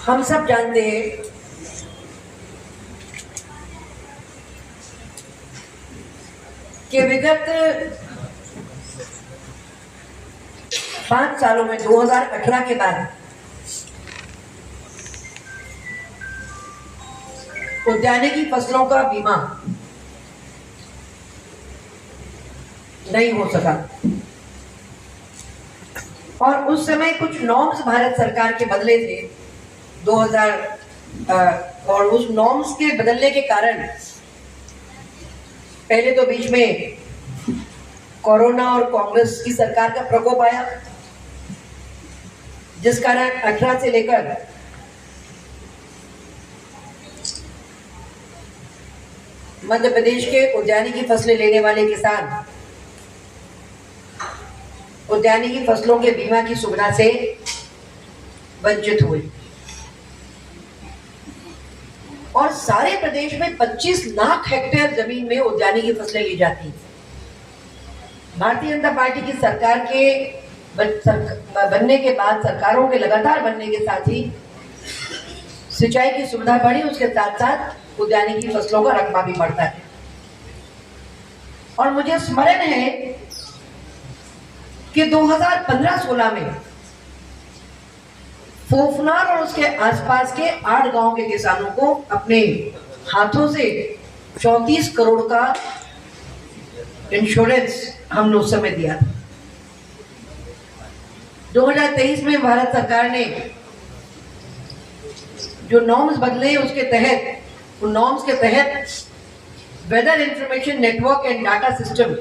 हम सब जानते हैं कि विगत 5 सालों में 2018 के बाद उद्यानिकी फसलों का बीमा नहीं हो सका और उस समय कुछ नॉर्म्स भारत सरकार के बदले थे 2000 और उस नॉर्म्स के बदलने के कारण पहले तो बीच में कोरोना और कांग्रेस की सरकार का प्रकोप आया, जिस कारण 18 से लेकर मध्य प्रदेश के उद्यानिकी फसलें लेने वाले किसान उद्यानिकी फसलों के बीमा की सुविधा से वंचित हुए और सारे प्रदेश में 25 लाख हेक्टेयर जमीन में उद्यानिकी फसलें ली जाती हैं। भारतीय जनता पार्टी की सरकार के बनने के बाद, सरकारों के लगातार बनने के साथ ही सिंचाई की सुविधा बढ़ी, उसके साथ साथ उद्यानिकी फसलों का रकबा भी बढ़ता है। और मुझे स्मरण है कि 2015-16 में फोफनार और उसके आसपास के 8 गांव के किसानों को अपने हाथों से 34 करोड़ का इंश्योरेंस हमने उस समय दिया था। 2023 में भारत सरकार ने जो नॉर्म्स बदले उसके तहत, उन नॉर्म्स के तहत weather information network and data system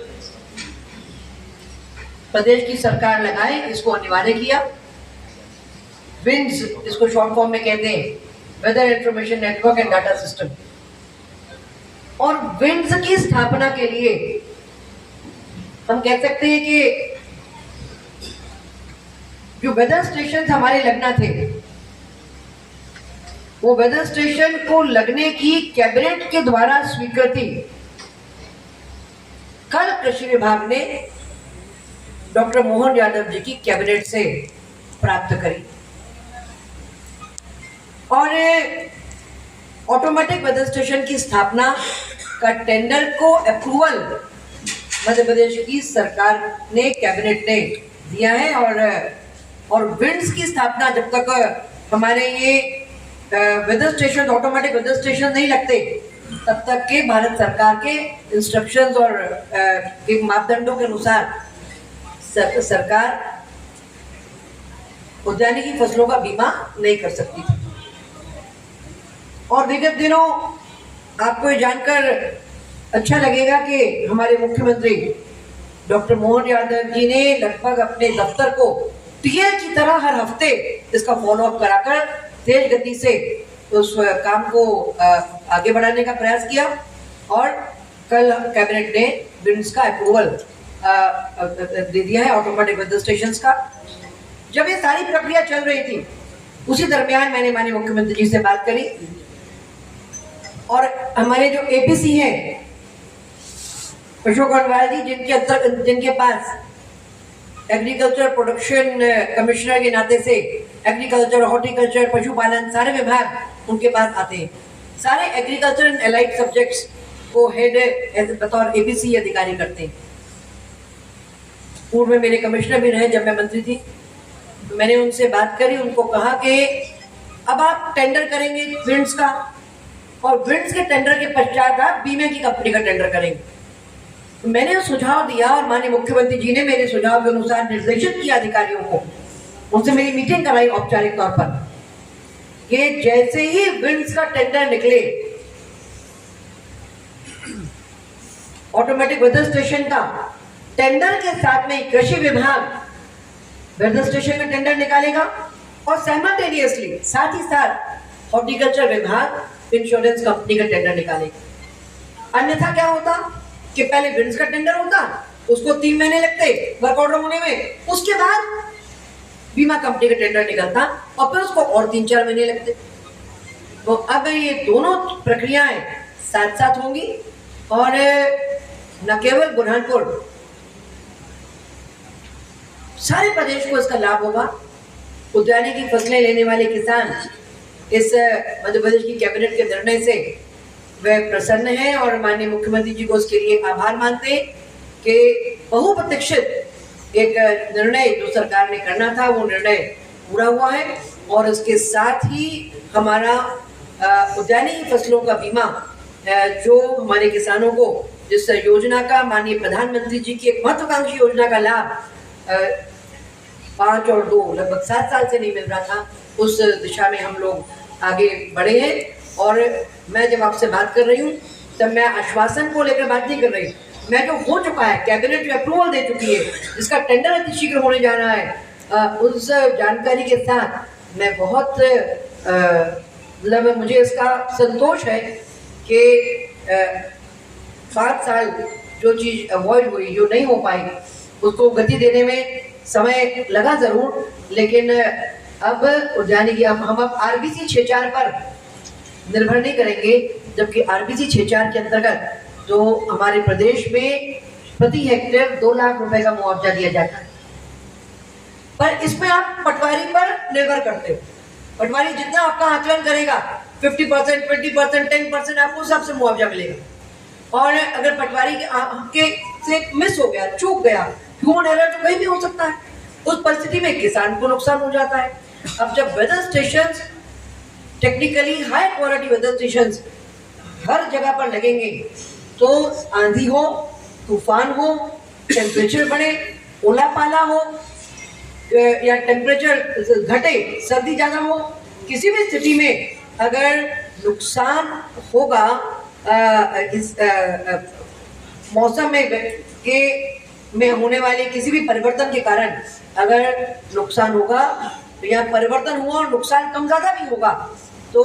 प्रदेश की सरकार लगाए, इसको अनिवार्य किया। विंड्स, इसको शॉर्ट फॉर्म में कहते हैं, weather information network and data system. और विंड्स की स्थापना के लिए हम कह सकते हैं कि जो वेदर स्टेशन हमारे लगना थे, वो वेदर स्टेशन को लगने की कैबिनेट के द्वारा स्वीकृति कल कृषि विभाग ने डॉक्टर मोहन यादव जी की कैबिनेट से प्राप्त करी और ऑटोमेटिक वेदर स्टेशन की स्थापना का टेंडर को अप्रूवल मध्य प्रदेश की सरकार ने, कैबिनेट ने दिया है। और विंड्स की स्थापना जब तक हमारे ये weather station, automatic weather station नहीं लगते, तब तक के भारत सरकार के इंस्ट्रक्शंस और के मापदंडों के अनुसार सरकार उद्यानिकी फसलों का बीमा नहीं कर सकती थी। और विगत दिनों आपको ये जानकर अच्छा लगेगा कि हमारे मुख्यमंत्री डॉक्टर मोहन यादव जी ने लगभग अपने दफ्तर को टीएल की तरह हर हफ्ते इसका फॉलोअप कराकर तेज गति से उस काम को आगे बढ़ाने का प्रयास किया और कल कैबिनेट ने विंड्स का अप्रूवल दे दिया है, ऑटोमेटिक वेदर स्टेशंस का। जब ये सारी प्रक्रिया चल रही थी, उसी दरमियान मैंने माननीय मुख्यमंत्री जी से बात करी और हमारे जो एपीसी हैं अशोक अग्रवाल जी, जिनके पास एग्रीकल्चर प्रोडक्शन कमिश्नर के नाते से एग्रीकल्चर, हॉर्टिकल्चर, पशुपालन सारे विभाग उनके पास आते हैं। सारे एग्रीकल्चर एंड एलाइड सब्जेक्ट्स को हेड बतौर एपीसी अधिकारी करते हैं। पूर्व में मेरे कमिश्नर भी रहे जब मैं मंत्री थी। मैंने उनसे बात करी, उनको कहा कि अब आप टेंडर करेंगे विंड्स का और विंड्स के टेंडर के पश्चात आप बीमे की कंपनी का टेंडर करेंगे। तो मैंने सुझाव दिया और माननीय मुख्यमंत्री जी ने मेरे सुझाव के अनुसार निर्देशित किया अधिकारियों को, उनसे मेरी मीटिंग कराई औपचारिक तौर पर कि जैसे ही विंड्स का टेंडर निकले, ऑटोमेटिक वेदर स्टेशन का टेंडर के साथ में कृषि विभाग वेदर स्टेशन का टेंडर निकालेगा और साइमल्टेनियसली साथ ही साथ हॉर्टिकल्चर विभाग इंश्योरेंस कंपनी का टेंडर निकालेगा। अन्यथा क्या होता कि पहले विंड्स का टेंडर होता, उसको 3 महीने लगते वर्क ऑर्डर होने में, उसके बाद बीमा कंपनी का टेंडर निकलता और फिर उसको और 3-4 महीने लगते। तो अब ये दोनों प्रक्रियाएं साथ साथ होंगी और न केवल बुरहानपुर, सारे प्रदेश को इसका लाभ होगा। उद्यानिकी फसलें लेने वाले किसान इस मध्य प्रदेश की कैबिनेट के निर्णय से वह प्रसन्न हैं और माननीय मुख्यमंत्री जी को उसके लिए आभार मानते हैं कि बहुप्रतीक्षित एक निर्णय जो सरकार ने करना था वो निर्णय पूरा हुआ है। और उसके साथ ही हमारा उद्यानिकी फसलों का बीमा जो हमारे किसानों को जिस योजना का माननीय प्रधानमंत्री जी की एक महत्वाकांक्षी योजना का लाभ 5 और 2 लगभग 7 साल से नहीं मिल रहा था, उस दिशा में हम लोग आगे बढ़े हैं। और मैं जब आपसे बात कर रही हूँ तब मैं आश्वासन को लेकर बात नहीं कर रही, मैं जो हो चुका है, कैबिनेट जो अप्रूवल दे चुकी है, जिसका टेंडर अति शीघ्र होने जा रहा है, उस जानकारी के साथ मैं बहुत मतलब मुझे इसका संतोष है कि 5 साल जो चीज़ अवॉइड हुई, जो नहीं हो पाई, उसको गति देने में समय लगा ज़रूर, लेकिन अब उद्यानिकी हम अब RBC 6.4 पर निर्भर नहीं करेंगे, जबकि RBC 6.4 के अंतर्गत तो हमारे प्रदेश में प्रति हेक्टेयर 2 लाख रुपए का मुआवजा दिया जाता है। पर इसमें आप पटवारी पर निर्भर करते हो, पटवारी जितना आपका आकलन करेगा 50%, 20%, 10% आपको सबसे मुआवजा मिलेगा। और अगर पटवारी के से मिस हो गया, चूक गया, ह्यूमन एरर तो कहीं भी हो सकता है, उस परिस्थिति में किसान को नुकसान हो जाता है। अब जब weather station technically high quality weather station हर जगह पर लगेंगे तो आंधी हो, तूफान हो, टेम्परेचर बढ़े, ओला पाला हो या टेम्परेचर घटे, सर्दी ज़्यादा हो, किसी भी स्थिति में अगर नुकसान होगा इस मौसम में होने वाले किसी भी परिवर्तन के कारण अगर नुकसान होगा या परिवर्तन हुआ और नुकसान कम ज़्यादा भी होगा तो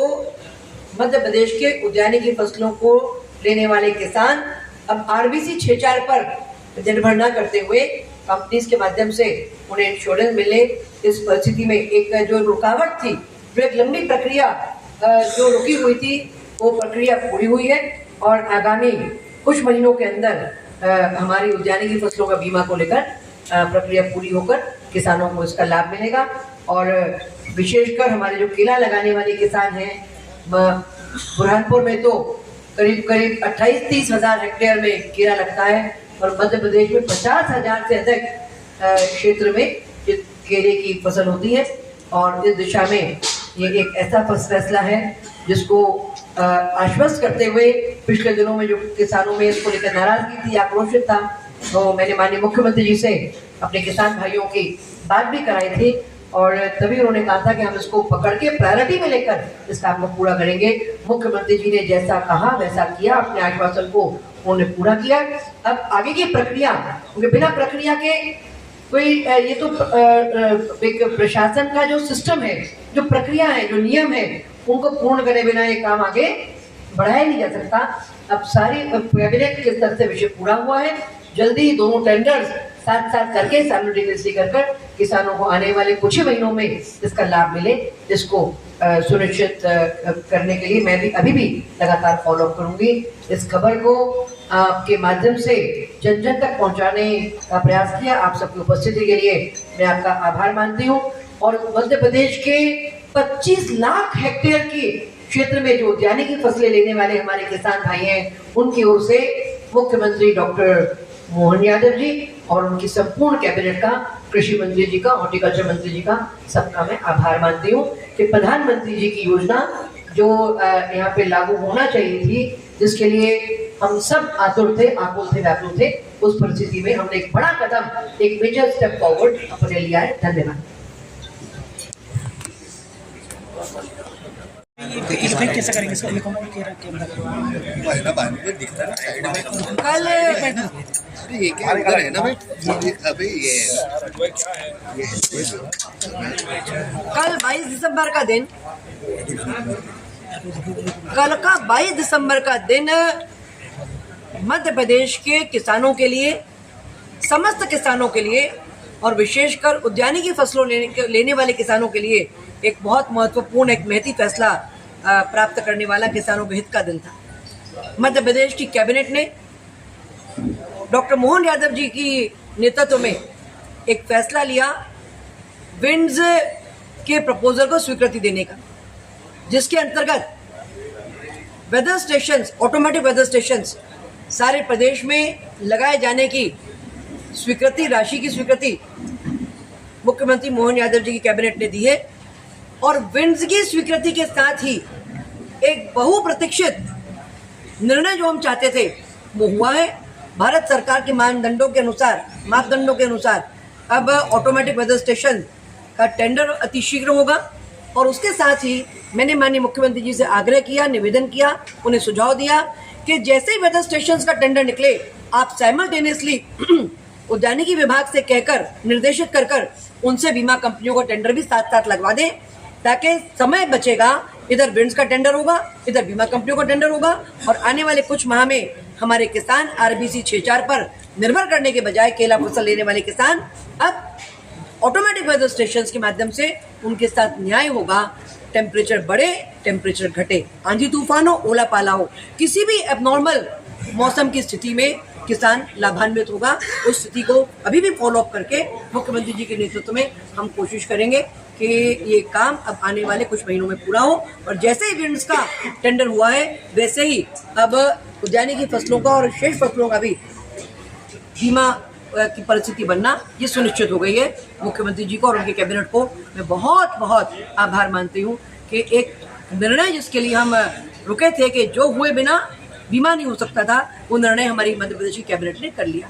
मध्य प्रदेश के उद्यानिकी फसलों को लेने वाले किसान अब RBC 6.4 पर निर्भर न करते हुए कंपनीज के माध्यम से उन्हें इंश्योरेंस मिले। इस परिस्थिति में एक जो रुकावट थी, जो एक लंबी प्रक्रिया जो रुकी हुई थी, वो प्रक्रिया पूरी हुई है और आगामी कुछ महीनों के अंदर हमारी उद्यानिकी फसलों का बीमा को लेकर प्रक्रिया पूरी होकर किसानों को इसका लाभ मिलेगा। और विशेषकर हमारे जो केला लगाने वाले किसान हैं, बुरहानपुर में तो करीब 28-30 हज़ार हेक्टेयर में केला लगता है और मध्य प्रदेश में 50,000 से अधिक क्षेत्र में केले की फसल होती है। और इस दिशा में ये एक ऐसा फैसला है जिसको आश्वस्त करते हुए पिछले दिनों में जो किसानों में इसको लेकर नाराजगी थी, आक्रोशित था, तो मैंने माननीय मुख्यमंत्री जी से अपने किसान भाइयों की बात भी कराई थी और तभी उन्होंने कहा था कि हम इसको पकड़ के प्रायोरिटी में लेकर इस काम को पूरा करेंगे। मुख्यमंत्री जी ने जैसा कहा वैसा किया, अपने आश्वासन को उन्होंने पूरा किया। अब आगे की प्रक्रिया, क्योंकि बिना प्रक्रिया के कोई ये तो एक प्रशासन का जो सिस्टम है, जो प्रक्रिया है, जो नियम है, उनको पूर्ण करे बिना ये काम आगे बढ़ाया नहीं जा सकता। अब सारी कैबिनेट के स्तर से विषय पूरा हुआ है, जल्दी ही दोनों टेंडर्स साथ साथ करके साइमल्टेनियसली कर किसानों को आने वाले कुछ ही महीनों में इसका लाभ मिले, जिसको सुनिश्चित करने के लिए मैं भी अभी भी लगातार फॉलो अप करूंगी। इस खबर को आपके माध्यम से जन जन तक पहुंचाने का प्रयास किया। आप सबकी उपस्थिति के लिए मैं आपका आभार मानती हूँ। और मध्य प्रदेश के 25 लाख हेक्टेयर की क्षेत्र में जो उद्यानिकी फसलें लेने वाले हमारे किसान भाई हैं, उनकी ओर से मुख्यमंत्री डॉक्टर मोहन यादव जी और उनकी संपूर्ण कैबिनेट का, कृषि मंत्री जी का, हॉर्टिकल्चर मंत्री जी का, सबका मैं आभार मानती हूँ कि प्रधानमंत्री जी की योजना जो यहाँ पे लागू होना चाहिए थी, जिसके लिए हम सब आतुर थे, आकुल थे, व्याकुल थे, उस परिस्थिति में हमने एक बड़ा कदम, एक मेजर स्टेप फॉरवर्ड अपने लिया है। धन्यवाद। कैसा करेंगे इसको कल ये क्या उधर है ना भाई, अभी ये कल 22 दिसंबर का दिन, कल का 22 दिसंबर का दिन मध्य प्रदेश के किसानों के लिए, समस्त किसानों के लिए और विशेषकर उद्यानिकी फसलों लेने वाले किसानों के लिए एक बहुत महत्वपूर्ण, एक महती फैसला प्राप्त करने वाला किसानों के हित का दिन था। मध्य प्रदेश की कैबिनेट ने डॉक्टर मोहन यादव जी की नेतृत्व में एक फैसला लिया विंड्स के प्रपोजल को स्वीकृति देने का। जिसके अंतर्गत weather stations, automatic weather stations सारे प्रदेश में लगाए जाने की स्वीकृति, राशि की स्वीकृति मुख्यमंत्री मोहन यादव जी की कैबिनेट ने दी है। और विंड्स की स्वीकृति के साथ ही एक बहुप्रतीक्षित निर्णय जो हम चाहते थे वो हुआ है। भारत सरकार के मापदंडों के अनुसार अब ऑटोमेटिक वेदर स्टेशन का टेंडर अतिशीघ्र होगा। और उसके साथ ही मैंने माननीय मुख्यमंत्री जी से आग्रह किया, निवेदन किया, उन्हें सुझाव दिया कि जैसे ही वेदर स्टेशन का टेंडर निकले आप साइमल्टेनियसली उद्यानिकी विभाग से कहकर, निर्देशित कर उनसे बीमा कंपनियों का टेंडर भी साथ साथ लगवा दें, ताकि समय बचेगा। इधर विंड्स का टेंडर होगा, इधर बीमा कंपनियों का टेंडर होगा और आने वाले कुछ माह में हमारे किसान RBC 6-4 पर निर्भर करने के बजाय केला फसल लेने वाले किसान अब ऑटोमेटिक वेदर स्टेशंस के माध्यम से उनके साथ न्याय होगा। टेम्परेचर बढ़े, टेम्परेचर घटे, आंधी तूफान हो, ओला पाला हो, किसी भी एबनॉर्मल मौसम की स्थिति में किसान लाभान्वित होगा। उस स्थिति को अभी भी फॉलो अप करके मुख्यमंत्री जी के नेतृत्व में हम कोशिश करेंगे कि ये काम अब आने वाले कुछ महीनों में पूरा हो। और जैसे ही विंड्स का टेंडर हुआ है वैसे ही अब उद्यानिकी फसलों का और शेष फसलों का भी बीमा की परिस्थिति बनना ये सुनिश्चित हो गई है। मुख्यमंत्री जी को और उनके कैबिनेट को मैं बहुत बहुत आभार मानती हूँ कि एक निर्णय जिसके लिए हम रुके थे कि जो हुए बिना बीमा नहीं हो सकता था, वो निर्णय हमारी मध्य प्रदेश की कैबिनेट ने कर लिया।